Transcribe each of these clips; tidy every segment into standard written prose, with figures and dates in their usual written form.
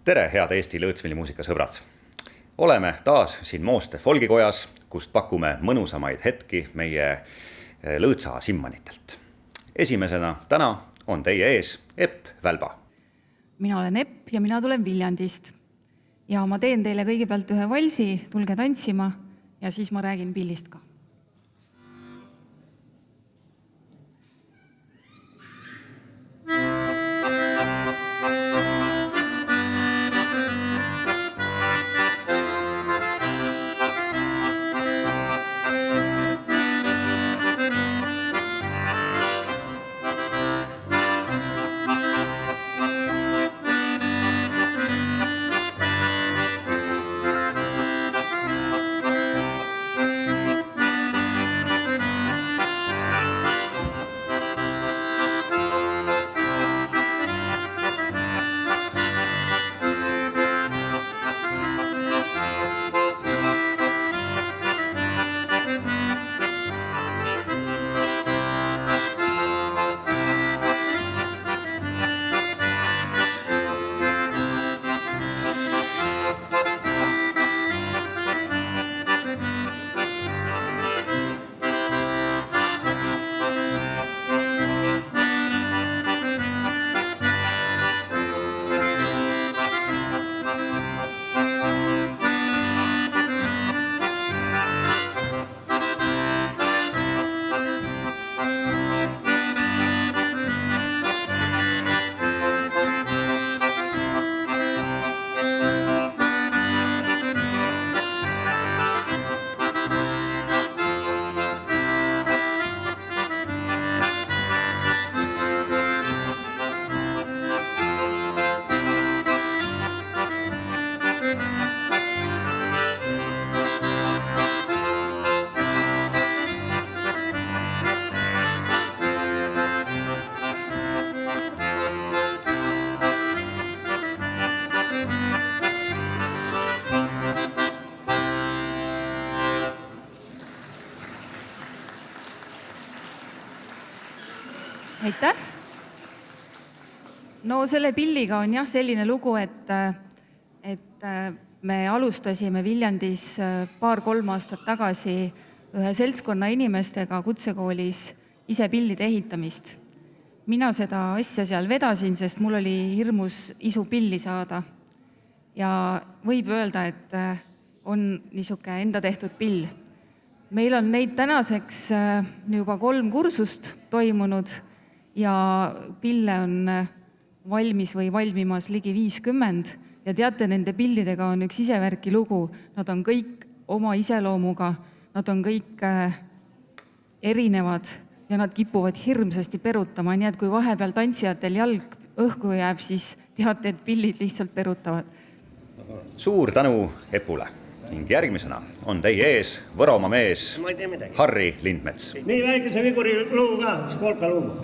Tere, head Eesti lõõtsmillimuusika sõbrad! Oleme taas siin Mooste folgikojas, kust pakume mõnusamaid hetki meie lõõtsa simmanitelt. Esimesena täna on teie ees Epp Välba. Mina olen Epp ja mina tulen Viljandist. Ja ma teen teile kõigepealt ühe valsi, tulge tantsima ja siis ma räägin pillist ka. Aitäh! No selle pilliga on jah selline lugu, et me alustasime Viljandis 2-3 aastat tagasi ühe seltskonna inimestega kutsekoolis ise pillide ehitamist. Mina seda asja seal vedasin, sest mul oli hirmus isu pilli saada. Ja võib öelda, et on niisuke enda tehtud pill. Meil on neid tänaseks juba 3 kursust toimunud ja pille on valmis või valmimas ligi 50 ja teate, nende pillidega on üks isevärki lugu. Nad on kõik oma iseloomuga, nad on kõik erinevad ja nad kipuvad hirmsasti perutama, nii et kui vahepeal tantsijatel jalg õhku jääb, siis teate, et pillid lihtsalt perutavad. Suur tänu Epule ning järgmisena on teie ees Võromaa mees Harri Lindmets. Nii väikese viguri lugu ka, üks polka lugu.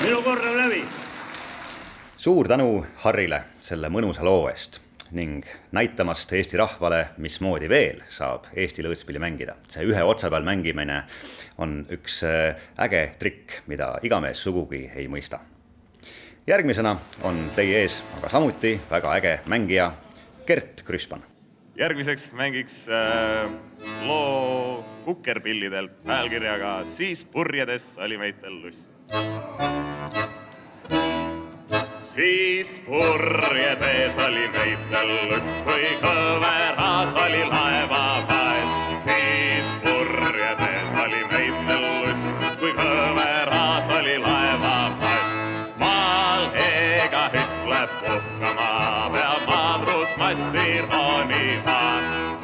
Minu kord on läbi. Suur tänu Harrile selle mõnusa loo eest ning näitamast Eesti rahvale, mismoodi veel saab Eesti lõõtspilli mängida. See ühe otsa peal mängimine on üks äge trikk, mida iga mees sugugi ei mõista. Järgmisena on teie ees aga samuti väga äge mängija Gert Krüspan. Järgmiseks mängiks loo Kukerpillidelt pealkirjaga Siis purjedes oli meitel lust. Siis purjedes oli meitel lust, kui kõveras oli laevapaest. Siis purjedes oli meitel lust, kui kõveras oli laevapaest. Maal ega hüts läheb puhkama, peab madrus masti ronima.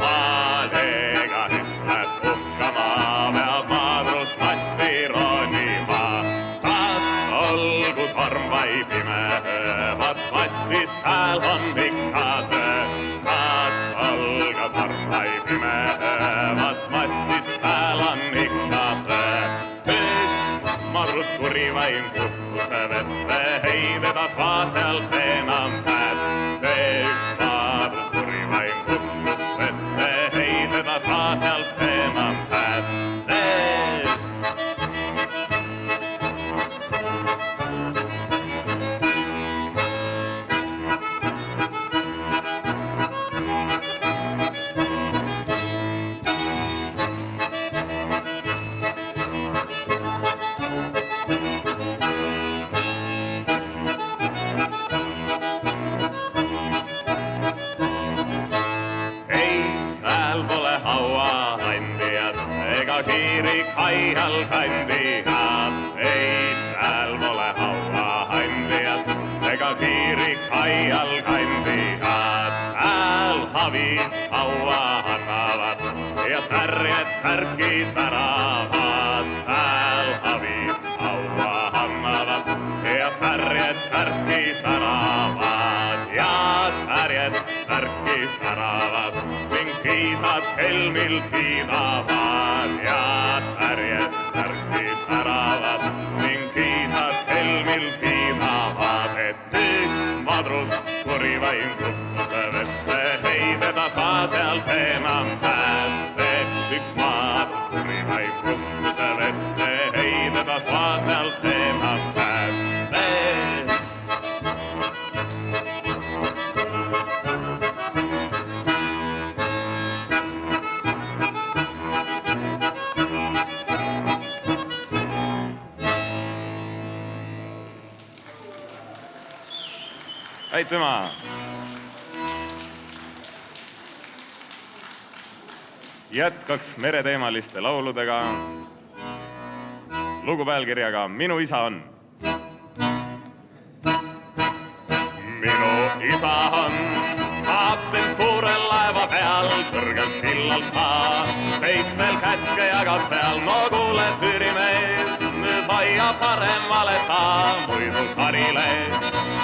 Maal ega hüts läheb puhkama, peab madrus masti ronima. Kas olgu torm vai pime, vastis hääl on ikka töö. Kas olga torm vai pime, vastis hääl on ikka töö. Üks madrus kuri vaim kuhkuse vette, heidetas vaaselt enam päed. Üks madrus kuri vaim kuhkus vette, heidetas vaaselt enam päed. Kaial kandiaat, ei seal pole hauahandijat, ega kiiri kaial kandiaat. Seal havid haua annavad ja särjed särki säravad. Seal havid haua annavad ja särjed särki säravad. Ja särjed särki säravad ning kiisad helmilt kiidavad. Ja särjed särki säravad ning kiisad helmilt kiidavad. Et üks madrus kuri vaim kuhkuse vette, heidetas sealt enam pääd. Et üks madrus kuri vaim kuhkuse vette, heidetas sealt enam pääd. Aitüma! Jätkaks mereteemaliste lauludega. Lugu pealkirjaga Minu isa on. Minu isa on kapten suurel laeva peal, kõrgel sillal maa. Teistel käske jagab seal, no kuule tüürimees, nüüd hoia paremale saa, muidu karile.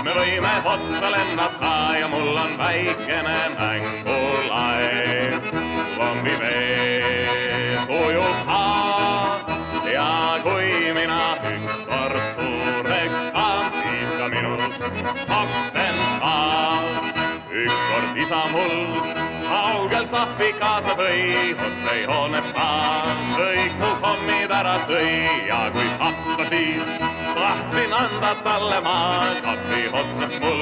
Me võime otsa lennata ja mul on väikene mängulaev. Lombi vees ujub haad ja kui mina ükskord suureks saan, siis ka minust kapten saab. Ükskord isa mul kaugelt ahvi kaasa tõi, otse joonesta kõik mu kommid ära sõi. Ja kui tappa siis tahtsin anda talle maa, kahvi otsast mul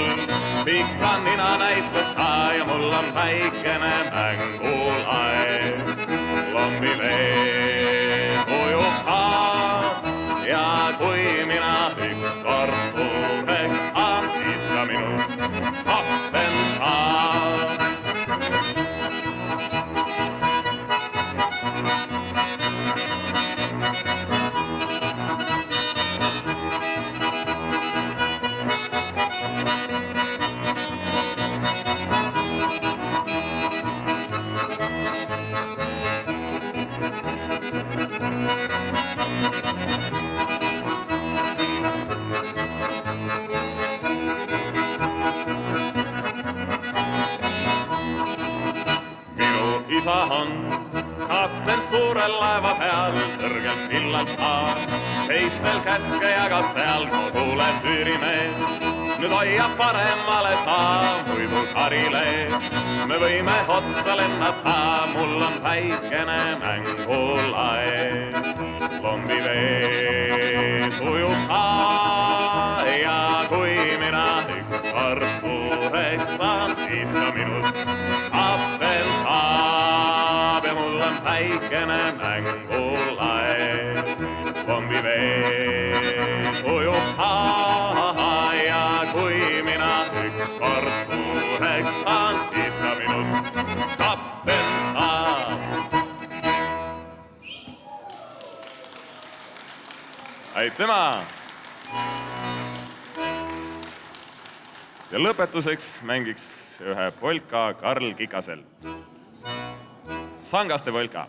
pikka nina näitas ta ja mul on väikene mängulaev. Lombi vees ujub haad ja kui mina ükskord suureks saan, siis ka minust kapten saab. Isa on kapten suure laeva peal kõrgel sillalt maal. Teistel käske jagab seal kodule tüürimees. Nüüd hoia paremale saa, muidu karile. Me võime otsa lennata, mul on väikene mängulaev. Lombi vees ujub ja kui mina ükskord suureks saan, siis ka minust kapten saab ja mul on väikene mängulaev. Lombi vees ujub ja kui mina ükskord suureks saan, siis ka minust kapten saab. Aitüma! Ja lõpetuseks mängiks ühe polka Karl Kikaselt. Sangaste polka.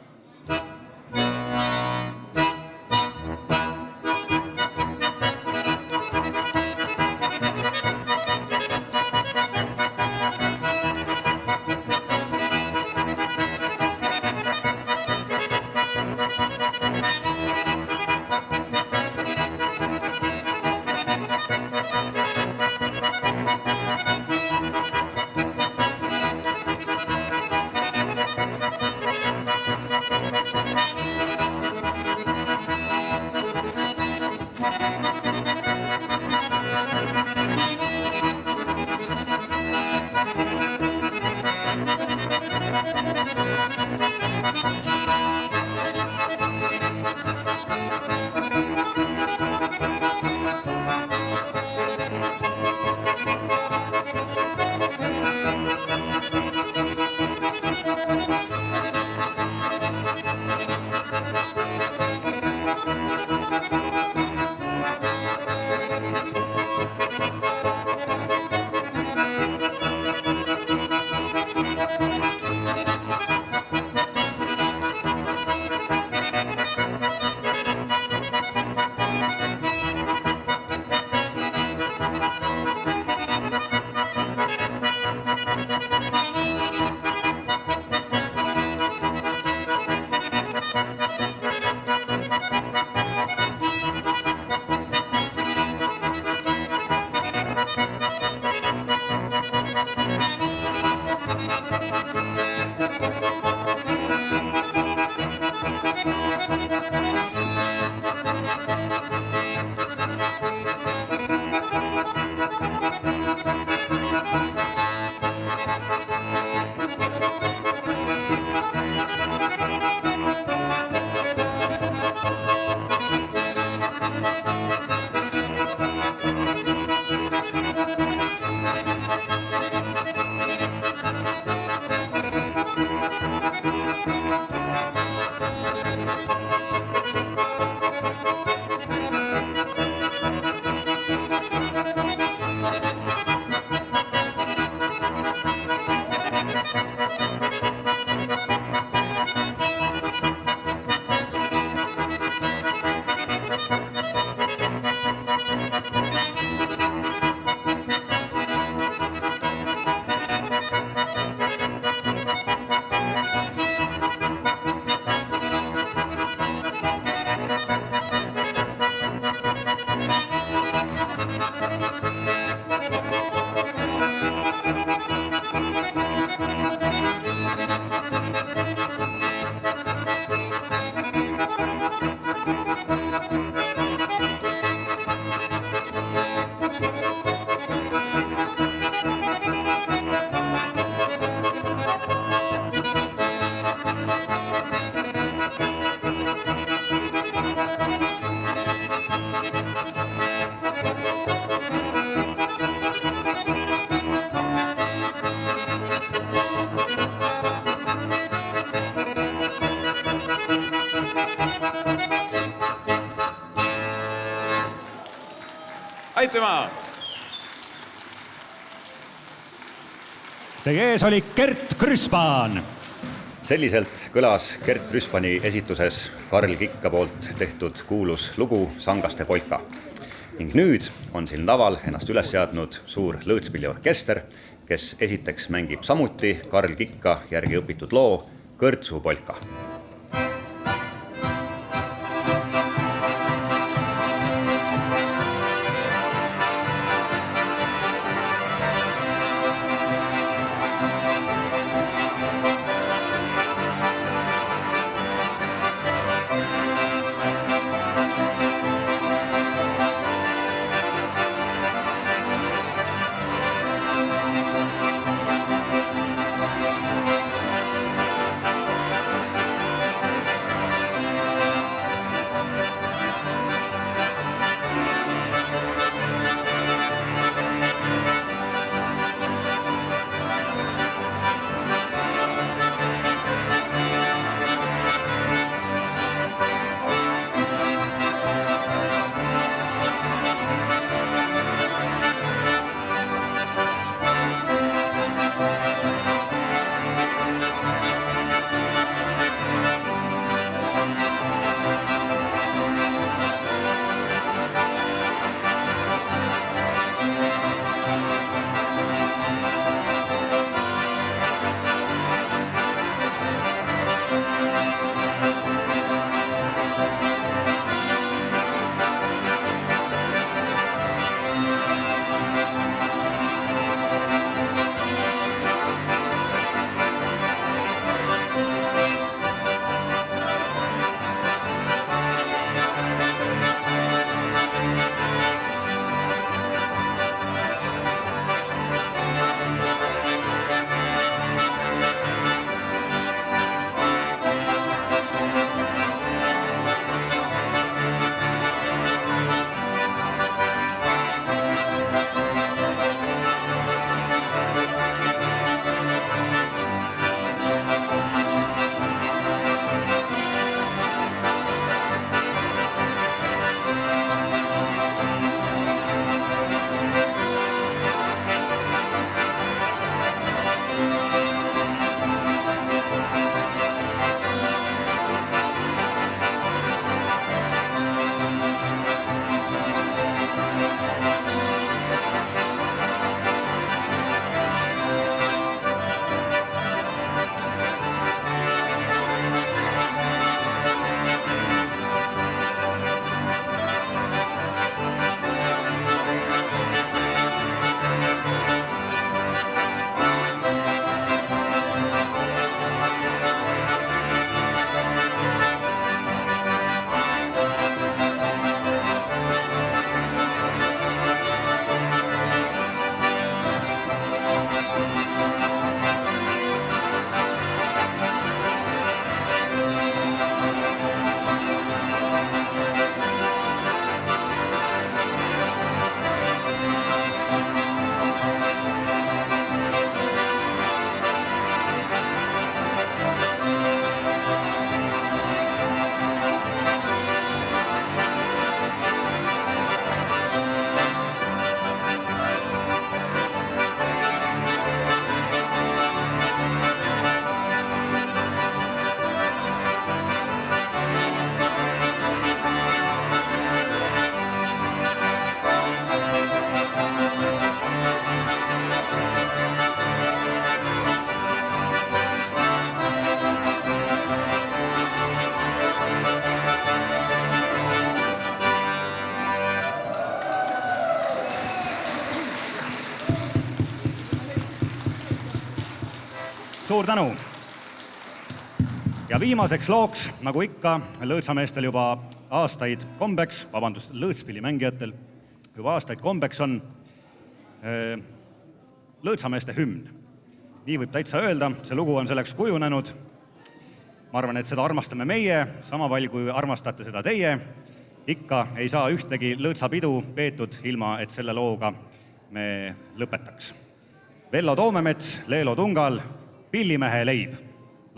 Aitüma! Teie ees oli Gert Krüspaan. Selliselt kõlas Gert Krüspani esituses Karl Kikka poolt tehtud kuulus lugu Sangaste polka. Ning nüüd on siin laval ennast üles seadnud suur lõõtspilliorkester, kes esiteks mängib samuti Karl Kikka järgi õpitud loo Kõrtsu polka. Suur tänu! Ja viimaseks looks, nagu ikka, lõõtsameestel juba aastaid kombeks, lõõtspillimängijatel juba aastaid kombeks on lõõtsameeste hümn. Nii võib täitsa öelda, see lugu on selleks kujunenud. Ma arvan, et seda armastame meie, sama palju kui armastate seda teie. Ikka ei saa ühtegi lõõtsapidu peetud ilma, et selle looga me lõpetaks. Vello Toomemets, Leelo Tungal, Pillimehe leib.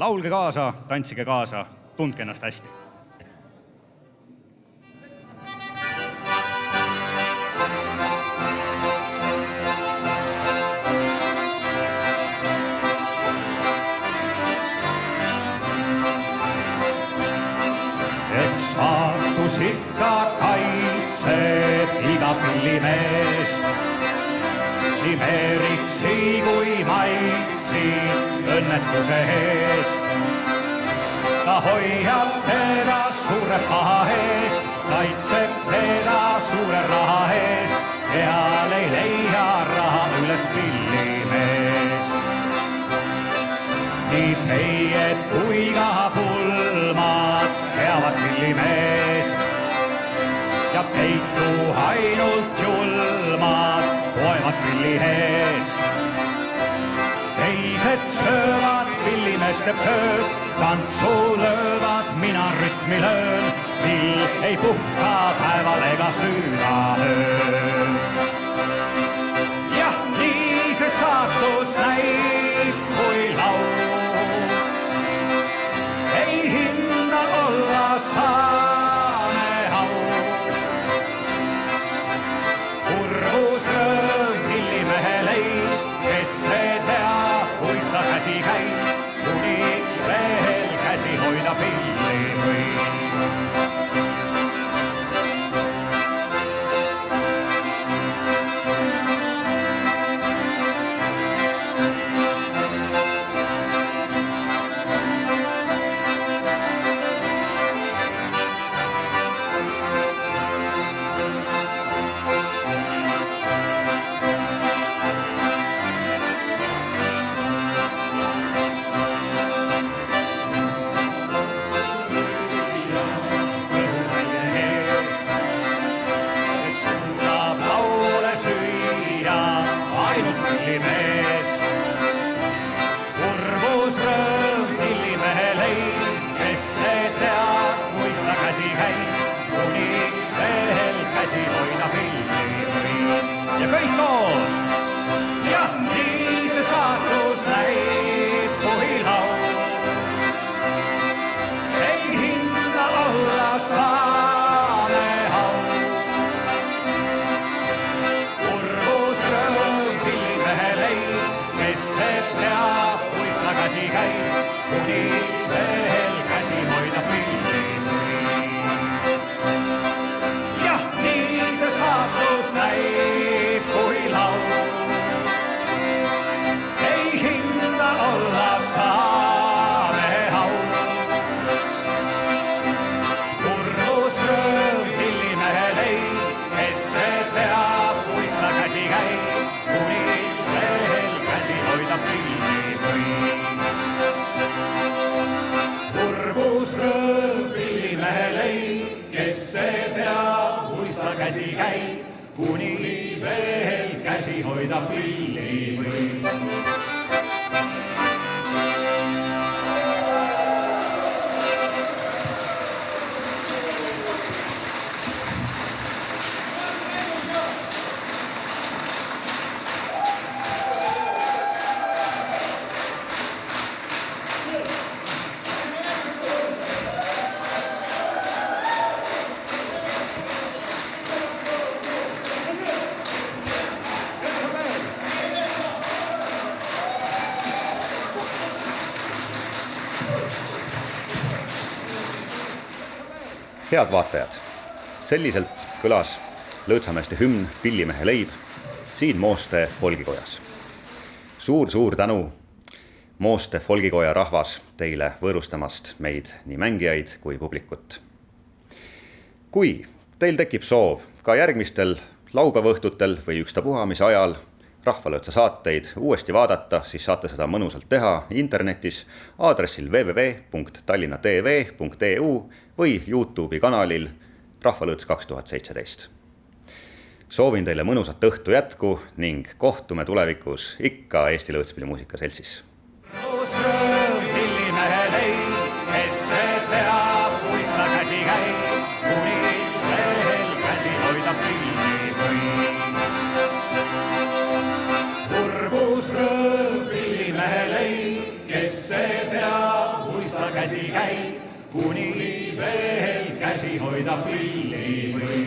Laulge kaasa, tantsige kaasa, tundke ennast hästi. Eks saatus ikka kaitseb iga pillimeest. Nii meeritsi kui maitsi õnnetuse eest. Ta hoiab teda suure paha eest, kaitseb teda suure raha eest. Peal ei leia raha üles pillimeest. Nii peied kui ka pulmad peavad pillimeest. Ja peitu ainult julmad poevad pilli eest. Teised söövad pillimeeste pööd, tantsu löövad, mina rütmi löön. Pill ei puhka päeval ega südaööl. Jah, nii see saatus näib, kui laul ei hinda olla saane au. Kurvus rõõm pillimehe leib, kes see teab, kuis ta käsi käib, kuniks veel käsi hoida pilli võib. Käsi käib, kuniks veel käsi hoida pilli või. Head vaatajad, selliselt kõlas lõõtsameeste hümn Pillimehe leib siin Mooste folgikojas. Suur tänu, Mooste folgikoja rahvas, teile võõrustamast meid nii mängijaid kui publikut. Kui teil tekib soov ka järgmistel laupäeva õhtutel või ükstapuha mis ajal Rahvalõõtsa saateid uuesti vaadata, siis saate seda mõnusalt teha internetis aadressil www.tallinnatv.eu või YouTube'i kanalil Rahvalõõts 2017. Soovin teile mõnusat õhtu jätku ning kohtume tulevikus ikka Eesti Lõõtspillimuusika Seltsis. Pillimehe leid, kes see teab, kuis ta käsi käib, kuniks veel käsi hoidab pilli või. Kurbus rõõm, pillimehe leid, kes see teab, kuis ta käsi käib, kuniks veel käsi hoidab pilli või.